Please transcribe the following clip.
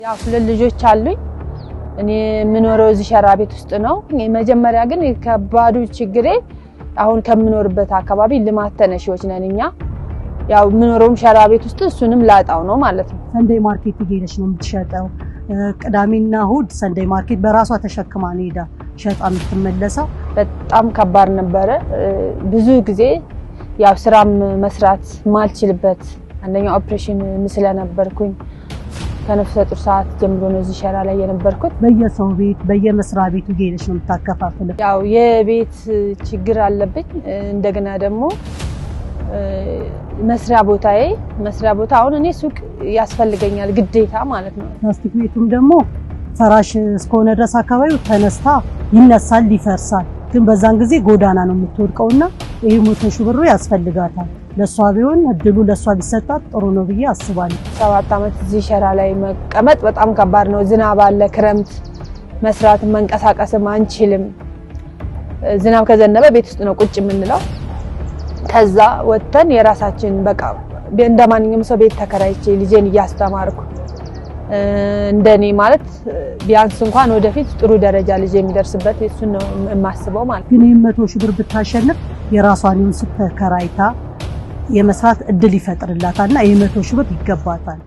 ያው ሁለት ልጆች አሉኝ እኔ ምኖረው እዚህ ሸራ ቤት ውስጥ ነው መጀመሪያ ግን ከባዱ ችግሬ አሁን ከምኖርበት አካባቢ ልማት ተነሺዎች ነንኛ ያው ምኖረውም ሸራ ቤት ውስጥ እሱንም ላጣው ነው ማለት ነው ሰንደይ ማርኬት ይገለሽ ነው የምትሸጠው ቅዳሜና እሁድ ሰንደይ ማርኬት በራሷ ተሸክማ ነው ሄዳ ሸጣ የምትመለሰው በጣም ከባድ ነበር ብዙ ጊዜ ያው ስራም መስራት ማልችልበት አንደኛ ኦፕሬሽን ምስለ ነበርኩኝ ከነፍሰ ጡር ሰዓት ጀምሮ ነው እዚህ ሸራ ላይ የነበርኩት በየሰው ቤት በየመስራ ቤቱ ይገለሽ ነው የምታከፋፍለው ያው የቤት ችግር አለብኝ እንደገና ደግሞ መስሪያ ቦታ አሁን እኔ ሱቅ ያስፈልገኛል ግዴታ ማለት ነው ፕላስቲክ ቤቱም ደግሞ ፈራሽ እስከሆነ ድረስ አካባቢው ተነስታ ይነሳል ይፈርሳል ግን በዛን ጊዜ ጎዳና ነው የምትወድቀውና ይሄ ሞተሽ ብሩ ያስፈልጋታል ለሷ ቢሆን እድሉ ለሷ ቢሰጣት ጥሩ ነው ብዬ አስባለሁ 7 አመት እዚህ ሸራ ላይ መቀመጥ በጣም ከባድ ነው ዝናብ አለ ክረምት መስራት መንቀሳቀስም አንችልም ዝናብ ከዘነበ ቤት ውስጥ ነው ቁጭ የምንለው ከዛ ወጥተን የራሳችን በቃ እንደማንኛውም ሰው ቤት ተከራይቼ ልጄን ያስተማርኩ እንደኔ ማለት ቢያንስ እንኳን ወደፊት ጥሩ ደረጃ ልጄ የሚደርስበት እሱ ነው የማስበው ማለት ግን 100,000 ብር ብታሸንፍ የራሷን ሱቅ ተከራይታ የመስራት እድል ይፈጥርላታልና 100,000 ብር ይገባታል